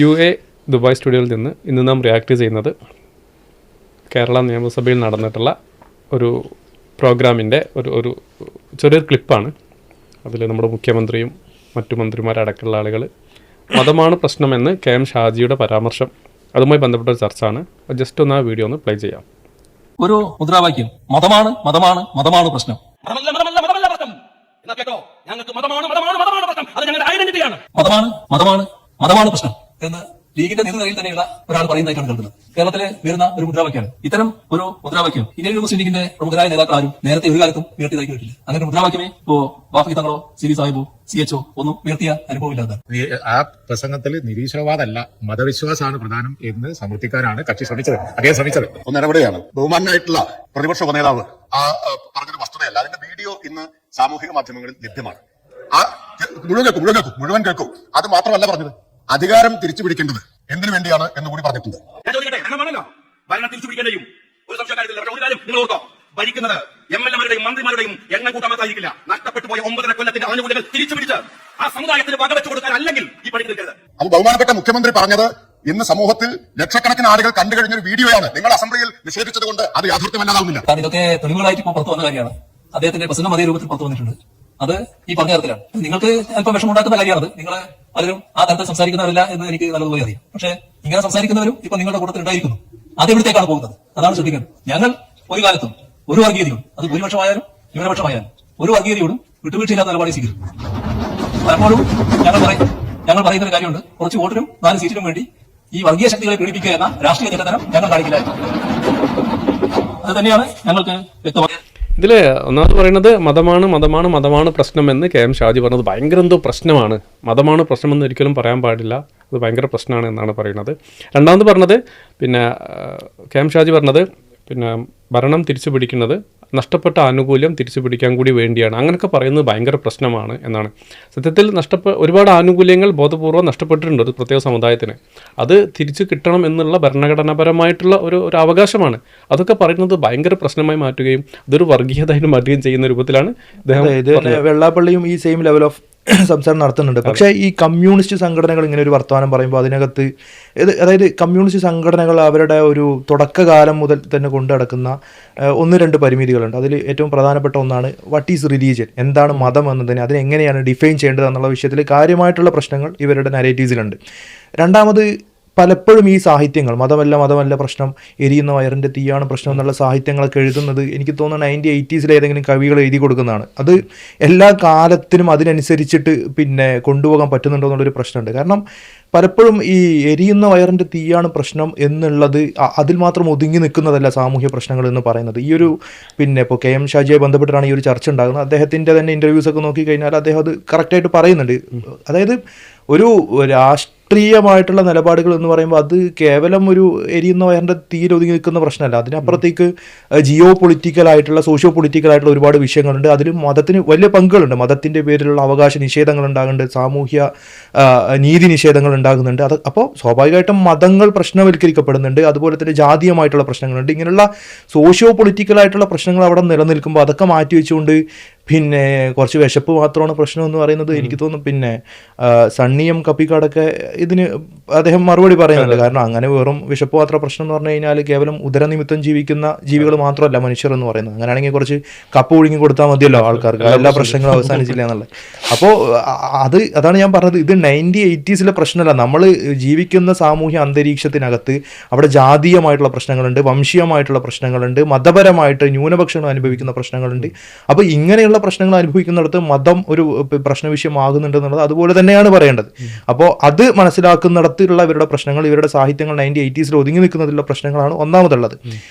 UA Dubai സ്റ്റുഡിയോയിൽ നിന്ന് ഇന്ന് നാം റിയാക്ട് ചെയ്യുന്നത് കേരള നിയമസഭയിൽ നടന്നിട്ടുള്ള ഒരു പ്രോഗ്രാമിൻ്റെ ഒരു ചെറിയൊരു ക്ലിപ്പാണ്. അതിൽ നമ്മുടെ മുഖ്യമന്ത്രിയും മറ്റു മന്ത്രിമാരടക്കമുള്ള ആളുകൾ മതമാണ് പ്രശ്നമെന്ന് KM ഷാജിയുടെ പരാമർശം, അതുമായി ബന്ധപ്പെട്ട ഒരു ചർച്ചയാണ്. ജസ്റ്റ് ഒന്ന് ആ വീഡിയോ ഒന്ന് പ്ലേ ചെയ്യാം. ഒരു മുദ്രാവാക്യം, മതമാണ് മതമാണ് മതമാണ് പ്രശ്നം. മതമാണ് മതമാണ് മതമാണ് പ്രശ്നം എന്ന് ലീഗിന്റെ നേതൃനിരയിൽ തന്നെയുള്ള ഒരാൾ പറയുന്നതായിട്ടാണ് കേൾക്കുന്നത്. കേരളത്തിലെ വരുന്ന ഒരു മുദ്രാവാക്യമാണ്. ഇത്തരം ഒരു മുദ്രാവാക്യം ഇന്ത്യൻ മുസ്ലിം ലീഗിന്റെ പ്രമുഖരായ നേതാക്കൾ ആരും നേരത്തെ ഒരു കാലത്തും ഉയർത്തിയതായി കേട്ടില്ല. അങ്ങനെ ഒരു മുദ്രാവാക്യമേ ഇപ്പോ വാഫി തങ്ങളോ സിരി സാഹിബോ CHO ഒന്നും ഉയർത്തിയ അനുഭവമില്ലാത്ത ആ പ്രസംഗത്തിൽ നിരീശ്വരവാദമല്ല മതവിശ്വാസമാണ് പ്രധാനം എന്ന് സമർത്ഥിക്കാനാണ് കക്ഷി ശ്രമിച്ചത്. അദ്ദേഹം ശ്രമിച്ചത് ഒന്നിടപെടുകയാണ്. ബഹുമാനായിട്ടുള്ള പ്രതിപക്ഷ ഉപനേതാവ് ആ പറഞ്ഞൊരു വസ്തുതയല്ല. അതിന്റെ വീഡിയോ ഇന്ന് സാമൂഹിക മാധ്യമങ്ങളിൽ ലഭ്യമാണ്. ആ മുഴുവൻ കേൾക്കും. അത് മാത്രമല്ല പറഞ്ഞത്, അധികാരം തിരിച്ചു പിടിക്കേണ്ടത് എന്തിനു വേണ്ടിയാണ് എന്ന് കൂടി പറഞ്ഞിട്ടുണ്ട്. ഭരണം തിരിച്ചു പിടിക്കേണ്ടയും ഒരു സംശയക്കാര്യത്തില്ല. ഭരിക്കുന്നത് MLA-മാരുടെയും മന്ത്രിമാരുടെയും എണ്ണം കൂട്ടാമത്തായിരിക്കില്ല. നഷ്ടപ്പെട്ടു പോയ 9.5 കൊല്ലത്തിന്റെ ആനുകൂല്യങ്ങൾ തിരിച്ചു പിടിച്ച് ആ സമുദായത്തിന് വകവെച്ചു കൊടുക്കാൻ അല്ലെങ്കിൽ ഈ പണി നിൽക്കരുത്. അത് ബഹുമാനപ്പെട്ട മുഖ്യമന്ത്രി പറഞ്ഞത് ഇന്ന് സമൂഹത്തിൽ ലക്ഷക്കണക്കിന് ആളുകൾ കണ്ടു കഴിഞ്ഞൊരു വീഡിയോയാണ്. നിങ്ങൾ അസംബ്ലിയിൽ നിഷേധിച്ചത് കൊണ്ട് അത് യാഥാർത്ഥ്യമല്ലാതാവുന്നില്ല. ഇതൊക്കെ തെളിവുകളായിട്ട് ഇപ്പോൾ പുറത്തു വന്ന കാര്യമാണ്. അദ്ദേഹത്തിന്റെ പ്രസംഗം അതേ രൂപത്തിൽ പുറത്തു വന്നിട്ടുണ്ട്. അത് ഈ പറഞ്ഞ തരത്തിലാണ്. നിങ്ങൾക്ക് അല്പം വിഷമുണ്ടാക്കുന്ന കാര്യമാണത്. നിങ്ങൾ പലരും ആ തരത്തിൽ സംസാരിക്കുന്നവരില്ല എന്ന് എനിക്ക് നല്ലതുപോലെ അറിയാം. പക്ഷേ ഇങ്ങനെ സംസാരിക്കുന്നവരും ഇപ്പൊ നിങ്ങളുടെ കൂട്ടത്തിൽ ഉണ്ടായിരിക്കുന്നു. അത് എവിടത്തേക്കാണ് പോകുന്നത്? അതാണ് ശ്രദ്ധിക്കുന്നത്. ഞങ്ങൾ ഒരു കാലത്തും ഒരു വർഗീയതയോടും, അത് ഭൂരിപക്ഷമായാലും ന്യൂനപക്ഷമായാലും, ഒരു വർഗീയതയോടും വിട്ടുവീഴ്ചയില്ലാത്ത നിലപാട് സ്വീകരിക്കും. പലപ്പോഴും ഞങ്ങൾ പറയുന്ന ഒരു കാര്യമുണ്ട്, കുറച്ച് വോട്ടിനും 4 സീറ്റിനും വേണ്ടി ഈ വർഗീയ ശക്തികളെ പീഡിപ്പിക്കുക എന്ന രാഷ്ട്രീയ ചിന്തനം ഞങ്ങൾ കാണിക്കില്ലായിരുന്നു. അത് തന്നെയാണ് ഞങ്ങൾക്ക് വ്യക്തമാക്കിയത്. ഇതിൽ ഒന്നാമത് പറയുന്നത് മതമാണ് പ്രശ്നമെന്ന് KM ഷാജി പറഞ്ഞത് ഭയങ്കര എന്തോ പ്രശ്നമാണ്. മതമാണ് പ്രശ്നമെന്ന് ഒരിക്കലും പറയാൻ പാടില്ല, അത് ഭയങ്കര പ്രശ്നമാണ് എന്നാണ് പറയുന്നത്. രണ്ടാമത് പറഞ്ഞത് KM ഷാജി പറഞ്ഞത് ഭരണം തിരിച്ചു പിടിക്കുന്നത് നഷ്ടപ്പെട്ട ആനുകൂല്യം തിരിച്ചു പിടിക്കാൻ കൂടി വേണ്ടിയാണ്. അങ്ങനെയൊക്കെ പറയുന്നത് ഭയങ്കര പ്രശ്നമാണ് എന്നാണ്. സത്യത്തിൽ ഒരുപാട് ആനുകൂല്യങ്ങൾ ബോധപൂർവ്വം നഷ്ടപ്പെട്ടിട്ടുണ്ട് ഒരു പ്രത്യേക സമുദായത്തിന്. അത് തിരിച്ചു കിട്ടണം എന്നുള്ള ഭരണഘടനാപരമായിട്ടുള്ള ഒരു അവകാശമാണ്. അതൊക്കെ പറയുന്നത് ഭയങ്കര പ്രശ്നമായി മാറ്റുകയും അതൊരു വർഗീയതയായിട്ട് മാറ്റുകയും ചെയ്യുന്ന രൂപത്തിലാണ് വെള്ളാപ്പള്ളിയും ഈ സെയിം ലെവൽ ഓഫ് സംസാരം നടത്തുന്നുണ്ട്. പക്ഷേ ഈ കമ്മ്യൂണിസ്റ്റ് സംഘടനകൾ ഇങ്ങനെ ഒരു വർത്തമാനം പറയുമ്പോൾ അതിനകത്ത് അതായത് കമ്മ്യൂണിസ്റ്റ് സംഘടനകൾ അവരുടെ ഒരു തുടക്കകാലം മുതൽ തന്നെ കൊണ്ടു നടക്കുന്ന 1-2 പരിമിതികളുണ്ട്. അതിൽ ഏറ്റവും പ്രധാനപ്പെട്ട ഒന്നാണ് വാട്ട് ഈസ് റിലീജിയൻ, എന്താണ് മതം എന്നതിന് അതിനെങ്ങനെയാണ് ഡിഫൈൻ ചെയ്യേണ്ടത് എന്നുള്ള വിഷയത്തിൽ കാര്യമായിട്ടുള്ള പ്രശ്നങ്ങൾ ഇവരുടെ നരേറ്റീവ്സിലുണ്ട്. രണ്ടാമത് പലപ്പോഴും ഈ സാഹിത്യങ്ങൾ മതമല്ല പ്രശ്നം, എരിയുന്ന വയറിൻ്റെ തീയാണ് പ്രശ്നം എന്നുള്ള സാഹിത്യങ്ങളൊക്കെ എഴുതുന്നത് എനിക്ക് തോന്നുന്നു 1980s ഏതെങ്കിലും കവികൾ എഴുതി കൊടുക്കുന്നതാണ്. അത് എല്ലാ കാലത്തിനും അതിനനുസരിച്ചിട്ട് കൊണ്ടുപോകാൻ പറ്റുന്നുണ്ടോ എന്നുള്ളൊരു പ്രശ്നമുണ്ട്. കാരണം പലപ്പോഴും ഈ എരിയുന്ന വയറിൻ്റെ തീയാണ് പ്രശ്നം എന്നുള്ളത് അതിൽ മാത്രം ഒതുങ്ങി നിൽക്കുന്നതല്ല സാമൂഹ്യ പ്രശ്നങ്ങൾ എന്ന് പറയുന്നത്. ഈ ഒരു ഇപ്പോൾ KM ഷാജിയെ ബന്ധപ്പെട്ടിട്ടാണ് ഈ ഒരു ചർച്ച ഉണ്ടാകുന്നത്. അദ്ദേഹത്തിൻ്റെ തന്നെ ഇൻ്റർവ്യൂസൊക്കെ നോക്കിക്കഴിഞ്ഞാൽ അദ്ദേഹം അത് കറക്റ്റായിട്ട് പറയുന്നുണ്ട്. അതായത് ഒരു രാഷ്ട്രീയമായിട്ടുള്ള നിലപാടുകൾ എന്ന് പറയുമ്പോൾ അത് കേവലം ഒരു എരിയുന്ന വയറിൻ്റെ തീയിൽ ഒതുങ്ങി നിൽക്കുന്ന പ്രശ്നമല്ല. അതിനപ്പുറത്തേക്ക് ജിയോ പൊളിറ്റിക്കലായിട്ടുള്ള സോഷ്യോ പൊളിറ്റിക്കലായിട്ടുള്ള ഒരുപാട് വിഷയങ്ങളുണ്ട്. അതിൽ മതത്തിന് വലിയ പങ്കുകളുണ്ട്. മതത്തിൻ്റെ പേരിലുള്ള അവകാശ നിഷേധങ്ങൾ ഉണ്ടാകുന്നുണ്ട്, സാമൂഹ്യ നീതി നിഷേധങ്ങൾ ഉണ്ടാകുന്നുണ്ട്. അപ്പോൾ സ്വാഭാവികമായിട്ടും മതങ്ങൾ പ്രശ്നവൽക്കരിക്കപ്പെടുന്നുണ്ട്. അതുപോലെ തന്നെ ജാതീയമായിട്ടുള്ള പ്രശ്നങ്ങളുണ്ട്. ഇങ്ങനെയുള്ള സോഷ്യോ പൊളിറ്റിക്കലായിട്ടുള്ള പ്രശ്നങ്ങൾ അവിടെ നിലനിൽക്കുമ്പോൾ അതൊക്കെ മാറ്റി വെച്ചുകൊണ്ട് കുറച്ച് വിശപ്പ് മാത്രമാണ് പ്രശ്നം എന്ന് പറയുന്നത് എനിക്ക് തോന്നുന്നു. സണ്ണിയും കപ്പിക്കാടൊക്കെ ഇതിന് അദ്ദേഹം മറുപടി പറയുന്നുണ്ട്. കാരണം അങ്ങനെ വെറും വിശപ്പ് മാത്ര പ്രശ്നം എന്ന് പറഞ്ഞു കഴിഞ്ഞാൽ കേവലം ഉദരനിമിത്തം ജീവിക്കുന്ന ജീവികൾ മാത്രമല്ല മനുഷ്യർ എന്ന് പറയുന്നത്. അങ്ങനെയാണെങ്കിൽ കുറച്ച് കപ്പ് ഒഴുങ്ങി കൊടുത്താൽ മതിയല്ലോ ആൾക്കാർക്ക്, എല്ലാ പ്രശ്നങ്ങളും അവസാനിച്ചില്ല എന്നുള്ളത്. അപ്പോൾ അതാണ് ഞാൻ പറഞ്ഞത്, ഇത് 1980s പ്രശ്നമല്ല. നമ്മൾ ജീവിക്കുന്ന സാമൂഹ്യ അന്തരീക്ഷത്തിനകത്ത് അവിടെ ജാതീയമായിട്ടുള്ള പ്രശ്നങ്ങളുണ്ട്, വംശീയമായിട്ടുള്ള പ്രശ്നങ്ങളുണ്ട്, മതപരമായിട്ട് ന്യൂനപക്ഷങ്ങൾ അനുഭവിക്കുന്ന പ്രശ്നങ്ങളുണ്ട്. അപ്പോൾ ഇങ്ങനെയുള്ള പ്രശ്നങ്ങൾ അനുഭവിക്കുന്നിടത്ത് മതം ഒരു പ്രശ്ന വിഷയമാകുന്നുണ്ട് എന്നുള്ളത് അതുപോലെ തന്നെയാണ് പറയേണ്ടത്. അപ്പോൾ അത് മനസ്സിലാക്കുന്നിടത്തുള്ള ഇവരുടെ പ്രശ്നങ്ങൾ, ഇവരുടെ സാഹിത്യങ്ങൾ 1980s ഒതുങ്ങി നിൽക്കുന്നതിലുള്ള പ്രശ്നങ്ങളാണ് ഒന്നാമതുള്ളത്.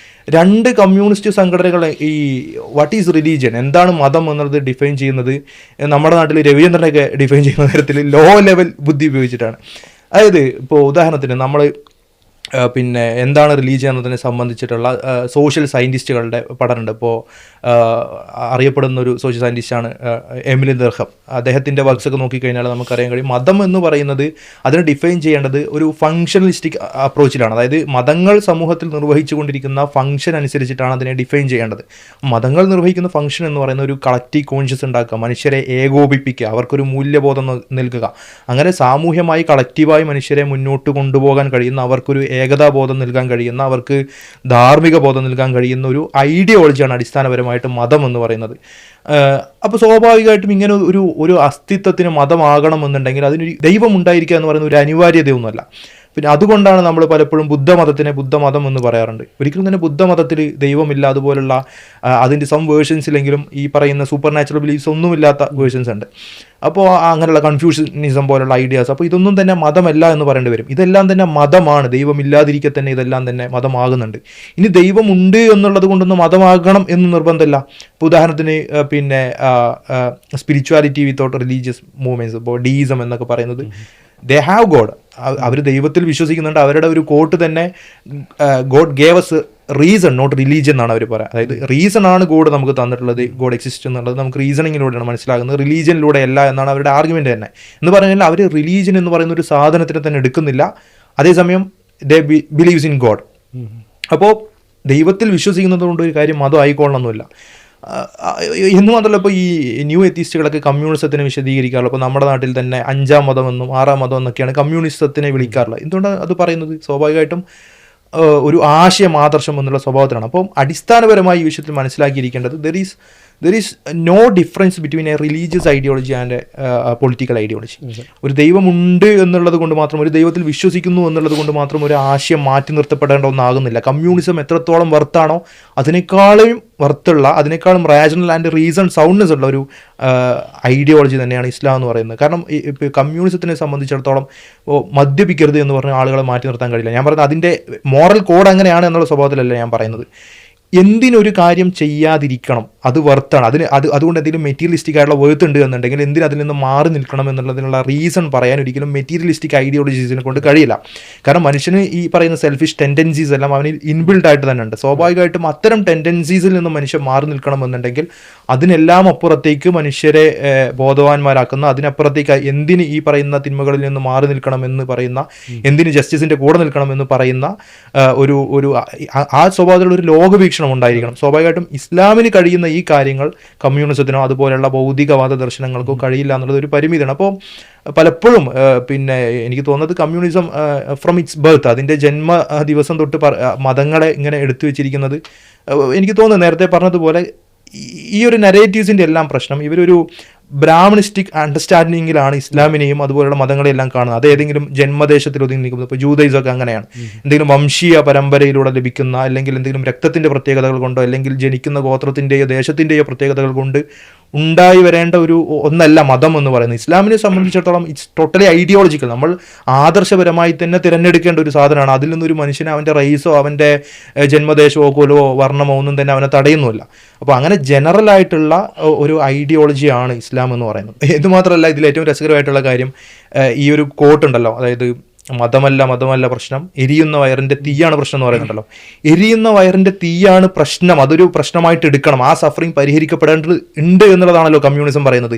2 കമ്മ്യൂണിസ്റ്റ് സംഘടനകൾ ഈ വാട്ട് ഈസ് റിലീജിയൻ, എന്താണ് മതം എന്നുള്ളത് ഡിഫൈൻ ചെയ്യുന്നത് നമ്മുടെ നാട്ടിൽ രവീന്ദ്രനൊക്കെ ഡിഫൈൻ ചെയ്യുന്ന തരത്തിൽ ലോ ലെവൽ ബുദ്ധി ഉപയോഗിച്ചിട്ടാണ്. അതായത് ഇപ്പോൾ ഉദാഹരണത്തിന് നമ്മൾ പിന്നെ എന്താണ് റിലീജിയൻ എന്നതിനെ സംബന്ധിച്ചിട്ടുള്ള സോഷ്യൽ സയൻറ്റിസ്റ്റുകളുടെ പഠനമുണ്ട്. ഇപ്പോൾ അറിയപ്പെടുന്ന ഒരു സോഷ്യൽ സയൻറ്റിസ്റ്റാണ് എമിലി ദർഖം. അദ്ദേഹത്തിൻ്റെ വർക്ക്സൊക്കെ നോക്കിക്കഴിഞ്ഞാൽ നമുക്കറിയാൻ കഴിയും മതം എന്ന് പറയുന്നത് അതിനെ ഡിഫൈൻ ചെയ്യേണ്ടത് ഒരു ഫങ്ഷണലിസ്റ്റിക് അപ്രോച്ചിലാണ്. അതായത് മതങ്ങൾ സമൂഹത്തിൽ നിർവഹിച്ചുകൊണ്ടിരിക്കുന്ന ഫംഗ്ഷൻ അനുസരിച്ചിട്ടാണ് അതിനെ ഡിഫൈൻ ചെയ്യേണ്ടത്. മതങ്ങൾ നിർവഹിക്കുന്ന ഫംഗ്ഷൻ എന്ന് പറയുന്ന ഒരു കളക്റ്റീവ് കോൺഷ്യസ് ഉണ്ടാക്കുക, മനുഷ്യരെ ഏകോപിപ്പിക്കുക, അവർക്കൊരു മൂല്യബോധം നൽകുക, അങ്ങനെ സാമൂഹ്യമായി കളക്റ്റീവായി മനുഷ്യരെ മുന്നോട്ട് കൊണ്ടുപോകാൻ കഴിയുന്ന, അവർക്കൊരു ഏകതാബോധം നൽകാൻ കഴിയുന്ന, അവർക്ക് ധാർമ്മിക ബോധം നൽകാൻ കഴിയുന്ന ഒരു ഐഡിയോളജിയാണ് അടിസ്ഥാനപരമായിട്ട് മതം എന്ന് പറയുന്നത്. അപ്പോൾ സ്വാഭാവികമായിട്ടും ഇങ്ങനെ ഒരു അസ്തിത്വത്തിന് മതമാകണമെന്നുണ്ടെങ്കിൽ അതിനൊരു ദൈവം ഉണ്ടായിരിക്കുക എന്ന് പറയുന്ന ഒരു അനിവാര്യതയൊന്നുമല്ല. പിന്നെ അതുകൊണ്ടാണ് നമ്മൾ പലപ്പോഴും ബുദ്ധമതത്തിനെ ബുദ്ധമതം എന്ന് പറയാറുണ്ട്. ഒരിക്കലും തന്നെ ബുദ്ധമതത്തിൽ ദൈവമില്ല, അതുപോലുള്ള അതിൻ്റെ സം വേർഷൻസിലെങ്കിലും ഈ പറയുന്ന സൂപ്പർ നാച്ചുറൽ ബിലീഫ്സ് ഒന്നുമില്ലാത്ത വേർഷൻസ് ഉണ്ട്. അപ്പോൾ അങ്ങനെയുള്ള കൺഫ്യൂഷനിസം പോലുള്ള ഐഡിയാസ്, അപ്പോൾ ഇതൊന്നും തന്നെ മതമല്ല എന്ന് പറയേണ്ടി വരും. ഇതെല്ലാം തന്നെ മതമാണ്. ദൈവമില്ലാതിരിക്കെ തന്നെ ഇതെല്ലാം തന്നെ മതമാകുന്നുണ്ട്. ഇനി ദൈവമുണ്ട് എന്നുള്ളത് കൊണ്ടൊന്നും മതമാകണം എന്ന് നിർബന്ധമില്ല. ഇപ്പോൾ ഉദാഹരണത്തിന് പിന്നെ സ്പിരിച്വാലിറ്റി വിത്തൗട്ട് റിലീജിയസ് മൂവ്മെൻറ്റ്സ്, ഇപ്പോൾ ഡീയിസം എന്നൊക്കെ പറയുന്നത്, ദേ ഹാവ് ഗോഡ്, അവർ ദൈവത്തിൽ വിശ്വസിക്കുന്നുണ്ട്. അവരുടെ ഒരു കോട്ട് തന്നെ God gave us reason not religion എന്നാണ് അവർ പറയുക. അതായത് റീസൺ ആണ് ഗോഡ് നമുക്ക് തന്നിട്ടുള്ളത്, ഗോഡ് എക്സിസ്റ്റ് എന്നുള്ളത് നമുക്ക് റീസണിങ്ങിലൂടെയാണ് മനസ്സിലാകുന്നത്, റിലീജിയനിലൂടെ അല്ല എന്നാണ് അവരുടെ ആർഗ്യുമെൻ്റ് തന്നെ. എന്ന് പറഞ്ഞാൽ അവർ റിലീജിയൻ എന്ന് പറയുന്ന ഒരു സാധനത്തിനെ തന്നെ എടുക്കുന്നില്ല, അതേസമയം ദേ ബിലീവ്സ് ഇൻ ഗോഡ്. അപ്പോൾ ദൈവത്തിൽ വിശ്വസിക്കുന്നത് കൊണ്ട് ഒരു കാര്യം മതം ആയിക്കൊള്ളണമെന്നില്ല. എന്ന് മാത്രമല്ല, ഇപ്പോൾ ഈ ന്യൂ എത്തിസ്റ്റുകളൊക്കെ കമ്മ്യൂണിസത്തിനെ വിശദീകരിക്കാറുള്ളത്. ഇപ്പോൾ നമ്മുടെ നാട്ടിൽ തന്നെ 5ാം മതമെന്നും 6ാം മതം എന്നൊക്കെയാണ് കമ്മ്യൂണിസത്തിനെ വിളിക്കാറുള്ളത്. എന്തുകൊണ്ടാണ് അത് പറയുന്നത്? സ്വാഭാവികമായിട്ടും ഒരു ആശയം, ആദർശം എന്നുള്ള സ്വഭാവത്തിലാണ്. അപ്പം അടിസ്ഥാനപരമായി ഈ വിഷയത്തിൽ മനസ്സിലാക്കിയിരിക്കേണ്ടത് there is no difference between a religious ideology and political ideology. ഒരു ദൈവമുണ്ട് എന്നുള്ളത് കൊണ്ട് മാത്രം, ഒരു ദൈവത്തിൽ വിശ്വസിക്കുന്നു എന്നുള്ളത് കൊണ്ട് മാത്രം ഒരു ആശയം മാറ്റി നിർത്തപ്പെടേണ്ട ഒന്നാകുന്നില്ല. കമ്മ്യൂണിസം എത്രത്തോളം വർത്താണോ അതിനേക്കാളും വർത്തുള്ള, അതിനേക്കാളും റാഷണൽ ആൻഡ് റീസൺ സൗണ്ട്നെസ് ഉള്ള ഒരു ഐഡിയോളജി തന്നെയാണ് ഇസ്ലാം എന്ന് പറയുന്നത്. കാരണം ഇപ്പോൾ കമ്മ്യൂണിസത്തിനെ സംബന്ധിച്ചിടത്തോളം മദ്യപിക്കരുത് എന്ന് പറഞ്ഞ ആളുകളെ മാറ്റി നിർത്താൻ കഴിയില്ല. ഞാൻ പറയുന്നത് അതിൻ്റെ മോറൽ കോഡ് അങ്ങനെയാണ് എന്നുള്ള സ്വഭാവത്തിലല്ല ഞാൻ പറയുന്നത്. എന്തിനൊരു കാര്യം ചെയ്യാതിരിക്കണം, അത് വർത്താണ്, അതുകൊണ്ട് എന്തെങ്കിലും മെറ്റീരിയലിസ്റ്റിക് ആയിട്ടുള്ള വേർത്ത് ഉണ്ട് എന്നുണ്ടെങ്കിൽ എന്തിനും അതിൽ നിന്ന് മാറി നിൽക്കണം എന്നുള്ളതിനുള്ള റീസൺ പറയാൻ ഒരിക്കലും മെറ്റീരിയലിസ്റ്റിക് ഐഡിയോളജീസിനെ കൊണ്ട് കഴിയില്ല. കാരണം മനുഷ്യന് ഈ പറയുന്ന സെൽഫിഷ് ടെൻഡൻസീസ് എല്ലാം അവനിൽ ഇൻബിൽഡ് ആയിട്ട് തന്നെ ഉണ്ട്. സ്വാഭാവികമായിട്ടും അത്തരം ടെൻഡൻസീസിൽ നിന്ന് മനുഷ്യൻ മാറി നിൽക്കണം എന്നുണ്ടെങ്കിൽ അതിനെല്ലാം അപ്പുറത്തേക്ക് മനുഷ്യരെ ബോധവാന്മാരാക്കുന്ന, അതിനപ്പുറത്തേക്ക് എന്തിന് ഈ പറയുന്ന തിന്മകളിൽ നിന്ന് മാറി നിൽക്കണം എന്ന് പറയുന്ന, എന്തിന് ജസ്റ്റിസിൻ്റെ കൂടെ നിൽക്കണം എന്ന് പറയുന്ന ഒരു ആ സ്വഭാവത്തിലുള്ള ഒരു ലോകവീക്ഷണം ഉണ്ടായിരിക്കണം. സ്വാഭാവികമായിട്ടും ഇസ്ലാമിന് കഴിയുന്ന ഈ കാര്യങ്ങൾ കമ്മ്യൂണിസത്തിനോ അതുപോലെയുള്ള ഭൗതികവാദ ദർശനങ്ങൾക്കോ കഴിയില്ല എന്നുള്ളത് ഒരു പരിമിതിയാണ്. അപ്പോൾ പലപ്പോഴും പിന്നെ എനിക്ക് തോന്നുന്നത് കമ്മ്യൂണിസം ഫ്രം ഇറ്റ്സ് ബർത്ത്, അതിൻ്റെ ജന്മ ദിവസം തൊട്ട് മതങ്ങളെ ഇങ്ങനെ എടുത്തു വെച്ചിരിക്കുന്നത്, എനിക്ക് തോന്നുന്നു നേരത്തെ പറഞ്ഞതുപോലെ ഈ ഒരു നരേറ്റീവ്സിൻ്റെ എല്ലാം പ്രശ്നം ഇവരൊരു ബ്രാഹ്മണിസ്റ്റിക് അണ്ടർസ്റ്റാൻഡിങ്ങിലാണ് ഇസ്ലാമിനെയും അതുപോലുള്ള മതങ്ങളെല്ലാം കാണുന്നത്. അത് ഏതെങ്കിലും ജന്മദേശത്തിൽ ഒതുങ്ങി നിൽക്കുന്നത്. ഇപ്പോൾ ജൂതയിസമൊക്കെ അങ്ങനെയാണ്. എന്തെങ്കിലും വംശീയ പരമ്പരയിലൂടെ ലഭിക്കുന്ന, അല്ലെങ്കിൽ എന്തെങ്കിലും രക്തത്തിൻ്റെ പ്രത്യേകതകൾ കൊണ്ടോ, അല്ലെങ്കിൽ ജനിക്കുന്ന ഗോത്രത്തിൻ്റെയോ ദേശത്തിൻ്റെയോ പ്രത്യേകതകൾ കൊണ്ട് ഉണ്ടായി വരേണ്ട ഒന്നല്ല മതം എന്ന് പറയുന്നത്. ഇസ്ലാമിനെ സംബന്ധിച്ചിടത്തോളം ഇറ്റ്സ് ടോട്ടലി ഐഡിയോളജിക്കൽ. നമ്മൾ ആദർശപരമായി തന്നെ തിരഞ്ഞെടുക്കേണ്ട ഒരു സാധനമാണ്. അതിൽ നിന്നൊരു മനുഷ്യനെ അവൻ്റെ റേസോ അവൻ്റെ ജന്മദേശമോ കുലമോ വർണ്ണമോ ഒന്നും തന്നെ അവനെ തടയുന്നില്ല. അപ്പോൾ അങ്ങനെ ജനറൽ ആയിട്ടുള്ള ഒരു ഐഡിയോളജിയാണ് ഇസ്ലാം എന്ന് പറയുന്നത്. ഇത് മാത്രമല്ല, ഇതിൽ ഏറ്റവും രസകരമായിട്ടുള്ള കാര്യം ഈ ഒരു കോട്ടുണ്ടല്ലോ, അതായത് മതമല്ല പ്രശ്നം, എരിയുന്ന വയറിൻ്റെ തീയാണ് പ്രശ്നം എന്ന് പറയുന്നുണ്ടല്ലോ. എരിയുന്ന വയറിൻ്റെ തീയാണ് പ്രശ്നം, അതൊരു പ്രശ്നമായിട്ട് എടുക്കണം, ആ സഫറിങ് പരിഹരിക്കപ്പെടേണ്ടത് ഉണ്ട് എന്നുള്ളതാണല്ലോ കമ്മ്യൂണിസം പറയുന്നത്.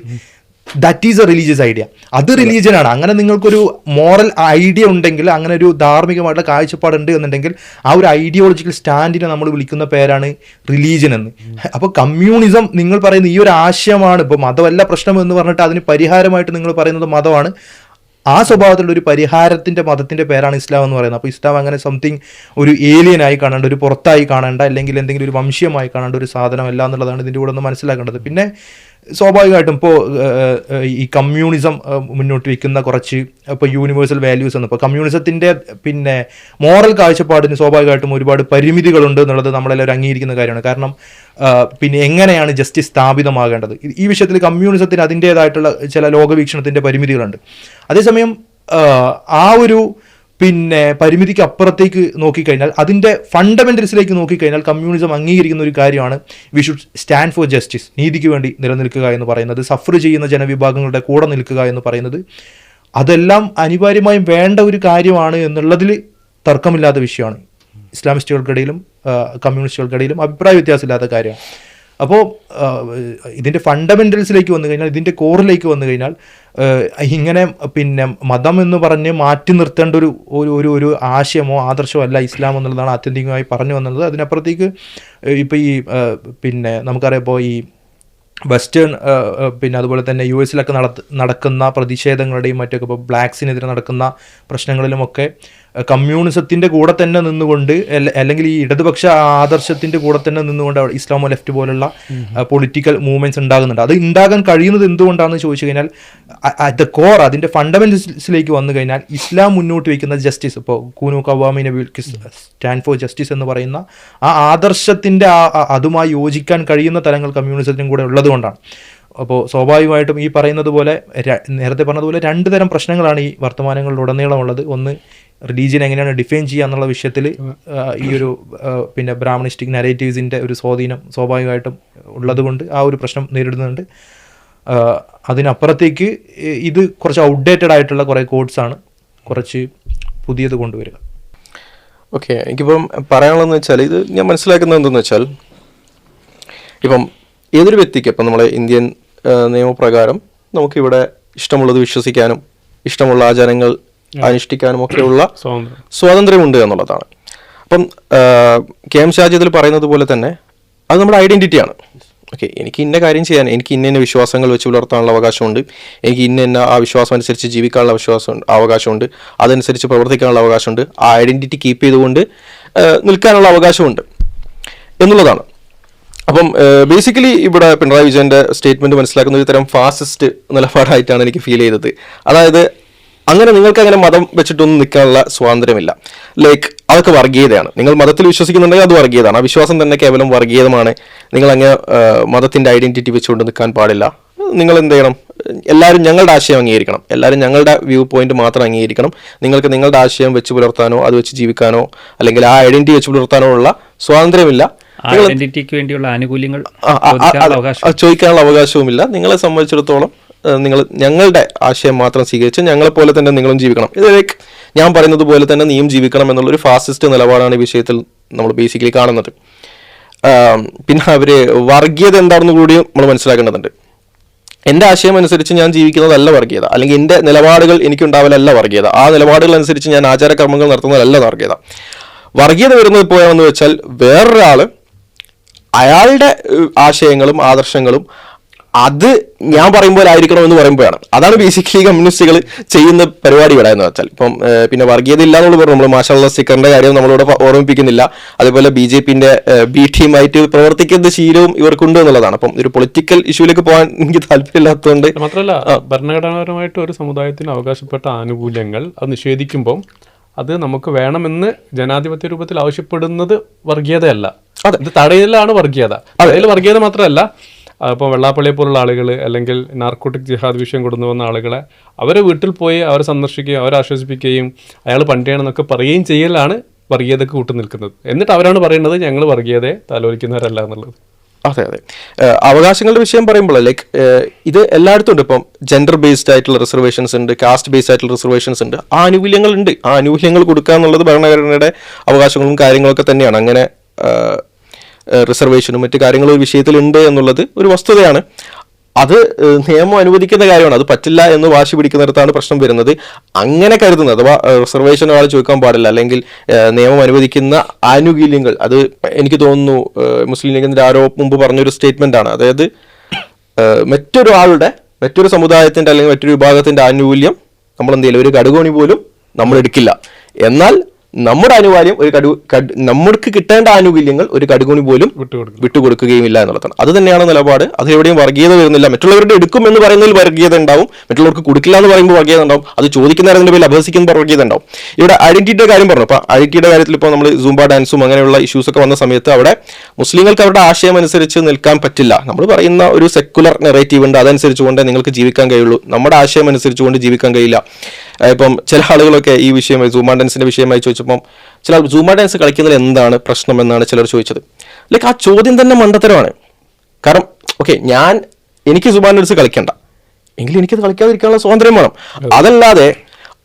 That is A religious idea. അത് റിലീജിയനാണ്. അങ്ങനെ നിങ്ങൾക്കൊരു മോറൽ ഐഡിയ ഉണ്ടെങ്കിൽ, അങ്ങനെ ഒരു ധാർമ്മികമായിട്ടുള്ള കാഴ്ചപ്പാടുണ്ട് എന്നുണ്ടെങ്കിൽ, ആ ഒരു ഐഡിയോളജിക്കൽ സ്റ്റാൻഡിനെ നമ്മൾ വിളിക്കുന്ന പേരാണ് റിലീജിയൻ എന്ന്. അപ്പോൾ കമ്മ്യൂണിസം നിങ്ങൾ പറയുന്ന ഈ ഒരു ആശയമാണ്. ഇപ്പോൾ മതമല്ല പ്രശ്നം എന്ന് പറഞ്ഞിട്ട് അതിന് പരിഹാരമായിട്ട് നിങ്ങൾ പറയുന്നത് മതമാണ്. ആ സ്വഭാവത്തിലുള്ള ഒരു പരിഹാരത്തിൻ്റെ മതത്തിൻ്റെ പേരാണ് ഇസ്ലാം എന്ന് പറയുന്നത്. അപ്പോൾ ഇസ്ലാം അങ്ങനെ സംതിങ് ഒരു ഏലിയനായി കാണേണ്ട, ഒരു പുറത്തായി കാണേണ്ട, അല്ലെങ്കിൽ എന്തെങ്കിലും ഒരു വംശീയമായി കാണേണ്ട ഒരു സാധനമല്ല എന്നുള്ളതാണ് ഇതിൻ്റെ കൂടെ ഒന്ന് മനസ്സിലാക്കേണ്ടത്. പിന്നെ സ്വാഭാവികമായിട്ടും ഇപ്പോൾ ഈ കമ്മ്യൂണിസം മുന്നോട്ട് വയ്ക്കുന്ന കുറച്ച് ഇപ്പോൾ യൂണിവേഴ്സൽ വാല്യൂസ് എന്ന്, ഇപ്പോൾ കമ്മ്യൂണിസത്തിൻ്റെ പിന്നെ മോറൽ കാഴ്ചപ്പാടിന് സ്വാഭാവികമായിട്ടും ഒരുപാട് പരിമിതികളുണ്ട് എന്നുള്ളത് നമ്മളെല്ലാവരും അംഗീകരിക്കുന്ന കാര്യമാണ്. കാരണം പിന്നെ എങ്ങനെയാണ് ജസ്റ്റിസ് സ്ഥാപിതമാകേണ്ടത്, ഈ വിഷയത്തിൽ കമ്മ്യൂണിസത്തിന് അതിൻ്റേതായിട്ടുള്ള ചില ലോകവീക്ഷണത്തിൻ്റെ പരിമിതികളുണ്ട്. അതേസമയം ആ ഒരു പിന്നെ പരിമിതിക്ക് അപ്പുറത്തേക്ക് നോക്കിക്കഴിഞ്ഞാൽ, അതിൻ്റെ ഫണ്ടമെൻ്റൽസിലേക്ക് നോക്കിക്കഴിഞ്ഞാൽ കമ്മ്യൂണിസം അംഗീകരിക്കുന്ന ഒരു കാര്യമാണ് we should stand for justice, നീതിക്ക് വേണ്ടി നിലനിൽക്കുക എന്ന് പറയുന്നത്, സഫർ ചെയ്യുന്ന ജനവിഭാഗങ്ങളുടെ കൂടെ നിൽക്കുക എന്ന് പറയുന്നത്. അതെല്ലാം അനിവാര്യമായും വേണ്ട ഒരു കാര്യമാണ് എന്നുള്ളതിൽ തർക്കമില്ലാത്ത വിഷയമാണ്. ഇസ്ലാമിസ്റ്റുകൾക്കിടയിലും കമ്മ്യൂണിസ്റ്റുകൾക്കിടയിലും അഭിപ്രായ വ്യത്യാസമില്ലാത്ത കാര്യമാണ്. അപ്പോൾ ഇതിൻ്റെ ഫണ്ടമെൻ്റൽസിലേക്ക് വന്നു കഴിഞ്ഞാൽ, ഇതിൻ്റെ കോറിലേക്ക് വന്നു കഴിഞ്ഞാൽ, ഇങ്ങനെ പിന്നെ മതം എന്ന് പറഞ്ഞ് മാറ്റി നിർത്തേണ്ട ഒരു ആശയമോ ആദർശമോ അല്ല ഇസ്ലാം എന്നുള്ളതാണ് ആത്യന്തികമായി പറഞ്ഞു വന്നത്. അതിനപ്പുറത്തേക്ക് ഇപ്പോൾ ഈ പിന്നെ നമുക്കറിയാം, ഇപ്പോൾ ഈ വെസ്റ്റേൺ പിന്നെ അതുപോലെ തന്നെ യു എസിലൊക്കെ നടക്കുന്ന പ്രതിഷേധങ്ങളുടെയും മറ്റൊക്കെ, ഇപ്പോൾ ബ്ലാക്സിനെതിരെ നടക്കുന്ന പ്രശ്നങ്ങളിലുമൊക്കെ കമ്മ്യൂണിസത്തിൻ്റെ കൂടെ തന്നെ നിന്നുകൊണ്ട്, അല്ലെങ്കിൽ ഈ ഇടതുപക്ഷ ആദർശത്തിൻ്റെ കൂടെ തന്നെ നിന്നുകൊണ്ട് ഇസ്ലാമോ ലെഫ്റ്റ് പോലുള്ള പൊളിറ്റിക്കൽ മൂവ്മെൻറ്റ്സ് ഉണ്ടാകുന്നുണ്ട്. അത് ഉണ്ടാകാൻ കഴിയുന്നത് എന്തുകൊണ്ടാണെന്ന് ചോദിച്ചു കഴിഞ്ഞാൽ, അറ്റ് ദ കോർ അതിൻ്റെ ഫണ്ടമെന്റൽസിലേക്ക് വന്നു കഴിഞ്ഞാൽ ഇസ്ലാം മുന്നോട്ട് വയ്ക്കുന്ന ജസ്റ്റിസ്, ഇപ്പോൾ കൂനു കവാമിനെ സ്റ്റാൻഡ് ഫോർ ജസ്റ്റിസ് എന്ന് പറയുന്ന ആ ആദർശത്തിൻ്റെ അതുമായി യോജിക്കാൻ കഴിയുന്ന തലങ്ങൾ കമ്മ്യൂണിസത്തിനും കൂടെ ഉള്ളതുകൊണ്ടാണ്. അപ്പോൾ സ്വാഭാവികമായിട്ടും ഈ പറയുന്നത് പോലെ, നേരത്തെ പറഞ്ഞതുപോലെ 2 തരം പ്രശ്നങ്ങളാണ് ഈ വർത്തമാനങ്ങളിലുടനീളമുള്ളത്. ഒന്ന്, റിലീജിയൻ എങ്ങനെയാണ് ഡിഫൈൻ ചെയ്യുക എന്നുള്ള വിഷയത്തിൽ ഈ ഒരു പിന്നെ ബ്രാഹ്മണിസ്റ്റിക് നരേറ്റീവ്സിൻ്റെ ഒരു സ്വാധീനം സ്വാഭാവികമായിട്ടും ഉള്ളതുകൊണ്ട് ആ ഒരു പ്രശ്നം നേരിടുന്നുണ്ട്. അതിനപ്പുറത്തേക്ക് ഇത് കുറച്ച് ഔട്ട്ഡേറ്റഡ് ആയിട്ടുള്ള കുറേ കോഡ്സാണ് കുറച്ച് പുതിയത് കൊണ്ടുവരിക. ഓക്കെ, എനിക്കിപ്പം പറയാനുള്ളതെന്ന് വെച്ചാൽ, ഇത് ഞാൻ മനസ്സിലാക്കുന്നത് എന്തെന്ന് വെച്ചാൽ, ഇപ്പം ഏതൊരു വ്യക്തിക്ക്, ഇപ്പം നമ്മളെ ഇന്ത്യൻ നിയമപ്രകാരം നമുക്കിവിടെ ഇഷ്ടമുള്ളത് വിശ്വസിക്കാനും ഇഷ്ടമുള്ള ആചാരങ്ങൾ അനുഷ്ഠിക്കാനും ഒക്കെയുള്ള സ്വാതന്ത്ര്യമുണ്ട് എന്നുള്ളതാണ്. അപ്പം KM ഷാജി ഇതിൽ പറയുന്നത് പോലെ തന്നെ അത് നമ്മുടെ ഐഡൻറ്റിറ്റിയാണ്. ഓക്കെ, എനിക്ക് ഇന്ന കാര്യം ചെയ്യാൻ, എനിക്ക് ഇന്ന വിശ്വാസങ്ങൾ വെച്ച് പുലർത്താനുള്ള അവകാശമുണ്ട്, എനിക്ക് ഇന്ന ആ വിശ്വാസം അനുസരിച്ച് ജീവിക്കാനുള്ള അവകാശമുണ്ട്, അതനുസരിച്ച് പ്രവർത്തിക്കാനുള്ള അവകാശമുണ്ട്, ആ ഐഡൻറ്റിറ്റി കീപ്പ് ചെയ്തുകൊണ്ട് നിൽക്കാനുള്ള അവകാശമുണ്ട് എന്നുള്ളതാണ്. അപ്പം ബേസിക്കലി ഇവിടെ പിണറായി വിജയൻ്റെ സ്റ്റേറ്റ്മെൻറ്റ് മനസ്സിലാക്കുന്ന ഒരു തരം ഫാസിസ്റ്റ് നിലപാടായിട്ടാണ് എനിക്ക് ഫീൽ ചെയ്തത്. അതായത് അങ്ങനെ നിങ്ങൾക്ക് അങ്ങനെ മതം വെച്ചിട്ടൊന്നും നിൽക്കാനുള്ള സ്വാതന്ത്ര്യമില്ല. ലൈക്ക് അതൊക്കെ വർഗീയതയാണ്. നിങ്ങൾ മതത്തിൽ വിശ്വസിക്കുന്നുണ്ടെങ്കിൽ അത് വർഗീയതയാണ്. ആ വിശ്വാസം തന്നെ കേവലം വർഗീയതമാണ്. നിങ്ങൾ അങ്ങനെ മതത്തിൻ്റെ ഐഡൻറ്റിറ്റി വെച്ചുകൊണ്ട് നിൽക്കാൻ പാടില്ല. നിങ്ങൾ എന്ത് ചെയ്യണം? എല്ലാവരും ഞങ്ങളുടെ ആശയം അംഗീകരിക്കണം, എല്ലാവരും ഞങ്ങളുടെ വ്യൂ പോയിന്റ് മാത്രം അംഗീകരിക്കണം. നിങ്ങൾക്ക് നിങ്ങളുടെ ആശയം വെച്ച് പുലർത്താനോ അത് വെച്ച് ജീവിക്കാനോ അല്ലെങ്കിൽ ആ ഐഡൻറ്റിറ്റി വെച്ച് പുലർത്താനോ ഉള്ള സ്വാതന്ത്ര്യമില്ല. ഐഡന്റിറ്റിക്ക് വേണ്ടിയുള്ള ആനുകൂല്യങ്ങൾ ചോദിക്കാനുള്ള അവകാശവുമില്ല. നിങ്ങളെ സംബന്ധിച്ചിടത്തോളം നിങ്ങൾ ഞങ്ങളുടെ ആശയം മാത്രം സ്വീകരിച്ച് ഞങ്ങളെപ്പോലെ തന്നെ നിങ്ങളും ജീവിക്കണം. ഇത് ലൈക്ക് ഞാൻ പറയുന്നത് പോലെ തന്നെ നീയും ജീവിക്കണം എന്നുള്ളൊരു ഫാസിസ്റ്റ് നിലപാടാണ് ഈ വിഷയത്തിൽ നമ്മൾ ബേസിക്കലി കാണുന്നത്. പിന്നെ അവർ വർഗീയത എന്താണെന്ന് കൂടി നമ്മൾ മനസ്സിലാക്കേണ്ടതുണ്ട്. എൻ്റെ ആശയം അനുസരിച്ച് ഞാൻ ജീവിക്കുന്നതല്ല വർഗീയത, അല്ലെങ്കിൽ എൻ്റെ നിലപാടുകൾ എനിക്കുണ്ടാവലല്ല വർഗീയത. ആ നിലപാടുകൾ അനുസരിച്ച് ഞാൻ ആചാരകർമ്മങ്ങൾ നടത്തുന്നതല്ല വർഗീയത. വർഗീയത വരുന്നത് പോയാണെന്ന് വെച്ചാൽ വേറൊരാൾ അയാളുടെ ആശയങ്ങളും ആദർശങ്ങളും അത് ഞാൻ പറയുമ്പോൾ ആയിരിക്കണം എന്ന് പറയുമ്പോഴാണ്. അതാണ് ബേസിക്കലി കമ്മ്യൂണിസ്റ്റുകൾ ചെയ്യുന്ന പരിപാടി ഇവിടെ എന്ന് വെച്ചാൽ. ഇപ്പം പിന്നെ വർഗീയത ഇല്ല എന്നുള്ള പറഞ്ഞു, നമ്മൾ മാഷാള്ള സ്റ്റിക്കറിന്റെ കാര്യം നമ്മളിവിടെ ഓർമ്മിപ്പിക്കുന്നില്ല. അതേപോലെ BJPന്റെ B ടീമായിട്ട് പ്രവർത്തിക്കുന്ന ശീലവും ഇവർക്കുണ്ട് എന്നുള്ളതാണ്. അപ്പം ഒരു പൊളിറ്റിക്കൽ ഇഷ്യൂലേക്ക് പോകാൻ എനിക്ക് താല്പര്യമില്ലാത്തതുകൊണ്ട് മാത്രമല്ല, ഭരണഘടനാപരമായിട്ട് ഒരു സമുദായത്തിന് അവകാശപ്പെട്ട ആനുകൂല്യങ്ങൾ അത് നിഷേധിക്കുമ്പോൾ അത് നമുക്ക് വേണമെന്ന് ജനാധിപത്യ രൂപത്തിൽ ആവശ്യപ്പെടുന്നത് വർഗീയതയല്ല. ഇത് തടയലാണ് വർഗീയത. തടയൽ വർഗീയത മാത്രമല്ല, ഇപ്പോൾ വെള്ളാപ്പള്ളിയെ പോലുള്ള ആളുകൾ അല്ലെങ്കിൽ നാർക്കോട്ടിക് ജിഹാദ് വിഷയം കൊണ്ടുവന്നു വന്ന ആളുകളെ അവരെ വീട്ടിൽ പോയി അവരെ സന്ദർശിക്കുകയും അവരെ ആശ്വസിപ്പിക്കുകയും അയാൾ പണ്ടിയാണെന്നൊക്കെ പറയുകയും ചെയ്യലാണ് വർഗീയതക്ക് കൂട്ടു നിൽക്കുന്നത്. എന്നിട്ട് അവരാണ് പറയുന്നത് ഞങ്ങൾ വർഗീയതയെ താലോലിക്കുന്നവരല്ല എന്നുള്ളത്. അതെ അതെ, അവകാശങ്ങളുടെ വിഷയം പറയുമ്പോൾ ലൈക്ക് ഇത് എല്ലായിടത്തും ഉണ്ട്. ഇപ്പം ജെൻഡർ ബേസ്ഡ് ആയിട്ടുള്ള റിസർവേഷൻസ് ഉണ്ട്, കാസ്റ്റ് ബേസ്ഡ് ആയിട്ടുള്ള റിസർവേഷൻസ് ഉണ്ട്, ആ ആനുകൂല്യങ്ങൾ ഉണ്ട്. ആ ആനുകൂല്യങ്ങൾ കൊടുക്കുക എന്നുള്ളത് ഭരണഘടനയുടെ അവകാശങ്ങളും കാര്യങ്ങളൊക്കെ തന്നെയാണ്. അങ്ങനെ റിസർവേഷനും മറ്റു കാര്യങ്ങളും ഒരു വിഷയത്തിലുണ്ട് എന്നുള്ളത് ഒരു വസ്തുതയാണ്. അത് നിയമം അനുവദിക്കുന്ന കാര്യമാണ്. അത് പറ്റില്ല എന്ന് വാശി പിടിക്കുന്നിടത്താണ് പ്രശ്നം വരുന്നത്. അങ്ങനെ കരുതുന്നത്, അഥവാ റിസർവേഷൻ ഒരാൾ ചോദിക്കാൻ പാടില്ല അല്ലെങ്കിൽ നിയമം അനുവദിക്കുന്ന ആനുകൂല്യങ്ങൾ, അത് എനിക്ക് തോന്നുന്നു മുസ്ലിം ലീഗിന്റെ ആരോ മുമ്പ് പറഞ്ഞൊരു സ്റ്റേറ്റ്മെന്റ് ആണ്. അതായത് മറ്റൊരു സമുദായത്തിന്റെ അല്ലെങ്കിൽ മറ്റൊരു വിഭാഗത്തിന്റെ ആനുകൂല്യം നമ്മൾ എന്തെങ്കിലും ഒരു കടുകോണി പോലും നമ്മൾ എടുക്കില്ല, എന്നാൽ നമ്മുടെ ആനുകൂല്യം നമ്മൾക്ക് കിട്ടേണ്ട ആനുകൂല്യങ്ങൾ ഒരു കടുകുണി പോലും വിട്ടുകൊടുക്കുകയുമില്ല എന്നുള്ളതാണ്. അത് തന്നെയാണ് നിലപാട്. അതിലെവിടെയും വർഗീയത വരുന്നില്ല. മറ്റുള്ളവരുടെ എടുക്കും എന്ന് പറയുന്നതിൽ വർഗീയത ഉണ്ടാവും, മറ്റുള്ളവർക്ക് കൊടുക്കില്ല എന്ന് പറയുമ്പോൾ വർഗീയത ഉണ്ടാവും, അത് ചോദിക്കുന്നതിന്റെ പേരിൽ അഭ്യസിക്കുന്ന വർഗീയത ഉണ്ടാവും. ഇവിടെ ഐഡന്റിറ്റിയുടെ കാര്യം പറഞ്ഞു. അപ്പോൾ ഐഡന്റിറ്റിയുടെ കാര്യത്തിൽ ഇപ്പോൾ നമ്മൾ സൂംബ ഡാൻസും അങ്ങനെയുള്ള ഇഷ്യൂസ് ഒക്കെ വന്ന സമയത്ത് അവിടെ മുസ്ലിങ്ങൾക്ക് അവരുടെ ആശയം അനുസരിച്ച് നിൽക്കാൻ പറ്റില്ല. നമ്മൾ പറയുന്ന ഒരു സെക്കുലർ നെറേറ്റീവ് ഉണ്ട്, അതനുസരിച്ചുകൊണ്ട് നിങ്ങൾക്ക് ജീവിക്കാൻ കഴിയുള്ളൂ. നമ്മുടെ ആശയം അനുസരിച്ചുകൊണ്ട് ജീവിക്കാൻ കഴിയില്ല. ഇപ്പം ചില ആളുകളൊക്കെ ഈ വിഷയമായി സൂംബ ഡാൻസിന്റെ വിഷയമായി ചോദിച്ചപ്പം ചില ആൾ സൂംബ ഡാൻസ് കളിക്കുന്നതിൽ എന്താണ് പ്രശ്നം എന്നാണ് ചിലർ ചോദിച്ചത്. ലൈക്ക് ആ ചോദ്യം തന്നെ മണ്ടത്തരമാണ്. കാരണം ഓക്കെ, എനിക്ക് സൂംബ ഡാൻസ് കളിക്കണ്ട എങ്കിലും എനിക്കത് കളിക്കാതിരിക്കാനുള്ള സ്വാതന്ത്ര്യം വേണം. അതല്ലാതെ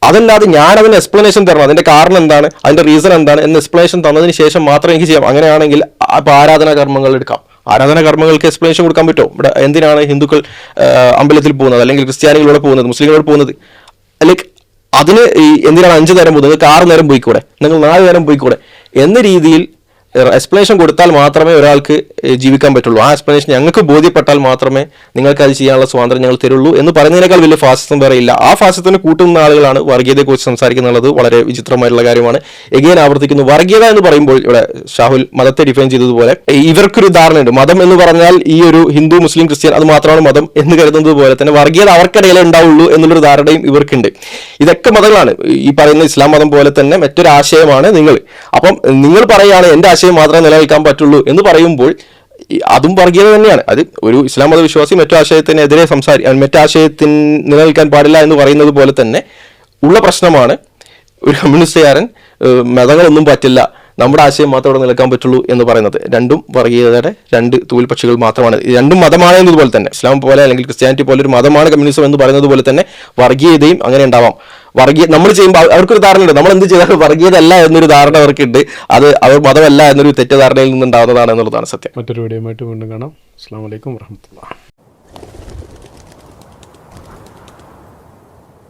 അതല്ലാതെ ഞാൻ അതിന് എക്സ്പ്ലനേഷൻ തരണം, അതിന്റെ കാരണം എന്താണ്, അതിന്റെ റീസൺ എന്താണ് എന്ന് എക്സ്പ്ലനേഷൻ തന്നതിന് ശേഷം മാത്രമേ എനിക്ക് ചെയ്യാം. അങ്ങനെയാണെങ്കിൽ ഇപ്പോൾ ആരാധനാ കർമ്മങ്ങൾ എടുക്കാം. ആരാധനാ കർമ്മങ്ങൾക്ക് എക്സ്പ്ലനേഷൻ കൊടുക്കാൻ പറ്റുമോ? ഇവിടെ എന്തിനാണ് ഹിന്ദുക്കൾ അമ്പലത്തിൽ പോകുന്നത്, അല്ലെങ്കിൽ ക്രിസ്ത്യാനികളോട് പോകുന്നത്, മുസ്ലിങ്ങളോട് പോകുന്നത്? ലൈക്ക് അതിന് എന്തിനാണ് 5 നേരം പോകുന്നത്? നിങ്ങൾക്ക് 6 നേരം പോയിക്കൂടെ, നിങ്ങൾ 4 നേരം പോയിക്കൂടെ എന്ന രീതിയിൽ എക്സ്പ്ലനേഷൻ കൊടുത്താൽ മാത്രമേ ഒരാൾക്ക് ജീവിക്കാൻ പറ്റുള്ളൂ. ആ എക്സ്പ്ലനേഷൻ ഞങ്ങൾക്ക് ബോധ്യപ്പെട്ടാൽ മാത്രമേ നിങ്ങൾക്ക് അത് ചെയ്യാനുള്ള സ്വാതന്ത്ര്യം ഞങ്ങൾ തരുള്ളൂ എന്ന് പറയുന്നതിനേക്കാൾ വലിയ ഫാസിസം വേറെ ഇല്ല. ആ ഫാസിസത്തിന് കൂട്ടുന്ന ആളുകളാണ് വർഗീയതയെക്കുറിച്ച് സംസാരിക്കുന്നുള്ളത്. വളരെ വിചിത്രമായിട്ടുള്ള കാര്യമാണ്. എഗെയിൻ ആവർത്തിക്കുന്നു, വർഗീയത എന്ന് പറയുമ്പോൾ ഇവിടെ ഷാഹുൽ മതത്തെ ഡിഫൈൻ ചെയ്തതുപോലെ ഇവർക്കൊരു ധാരണയുണ്ട്. മതം എന്ന് പറഞ്ഞാൽ ഈ ഒരു ഹിന്ദു, മുസ്ലിം, ക്രിസ്ത്യൻ അത് മാത്രമാണ് മതം എന്ന് കരുതുന്നത് പോലെ തന്നെ വർഗീയത അവർക്കിടയിലേ ഉണ്ടാവുള്ളൂ എന്നുള്ളൊരു ധാരണയും ഇവർക്കുണ്ട്. ഇതൊക്കെ മതങ്ങളാണ്. ഈ പറയുന്ന ഇസ്ലാം മതം പോലെ തന്നെ മറ്റൊരു ആശയമാണ് നിങ്ങൾ. അപ്പം നിങ്ങൾ പറയുകയാണ് എൻ്റെ ആശയം മാത്രമേ നിലനിൽക്കാൻ പറ്റുള്ളൂ എന്ന് പറയുമ്പോൾ അതും വർഗീയത തന്നെയാണ്. അത് ഒരു ഇസ്ലാം മത വിശ്വാസി മറ്റാശയത്തിനെതിരെ മറ്റാശയത്തിന് നിലനിൽക്കാൻ പാടില്ല എന്ന് പറയുന്നത് പോലെ തന്നെ ഉള്ള പ്രശ്നമാണ് ഒരു കമ്മ്യൂണിസ്റ്റുകാരൻ മതങ്ങളൊന്നും പറ്റില്ല, നമ്മുടെ ആശയം മാത്രം ഇവിടെ നിലനിൽക്കാൻ പറ്റുള്ളൂ എന്ന് പറയുന്നത്. രണ്ടും വർഗീയതയുടെ 2 തൂവൽ പക്ഷികൾ മാത്രമാണ്. രണ്ടും മതമാണ് എന്നതുപോലെ തന്നെ ഇസ്ലാം പോലെ അല്ലെങ്കിൽ ക്രിസ്ത്യാനിറ്റി പോലെ ഒരു മതമാണ് കമ്മ്യൂണിസം എന്ന് പറയുന്നത് പോലെ തന്നെ വർഗീയതയും അങ്ങനെ ഉണ്ടാവാം. നമ്മൾ ചെയ്യുമ്പോൾ അവർക്കൊരു ധാരണയുണ്ട്, നമ്മൾ എന്ത് ചെയ്താലും വർഗീയത അല്ല എന്നൊരു ധാരണ അവർക്കുണ്ട്. അത് അവർ മതമല്ല എന്നൊരു തെറ്റിദ്ധാരണയിൽ നിന്നുണ്ടാവുന്നതാണ് എന്നുള്ളതാണ് സത്യം. മറ്റൊരു വീഡിയോയുമായിട്ട് വീണ്ടും കാണാം. അസ്സലാമു അലൈക്കും വറഹ്മത്തുള്ളാഹി.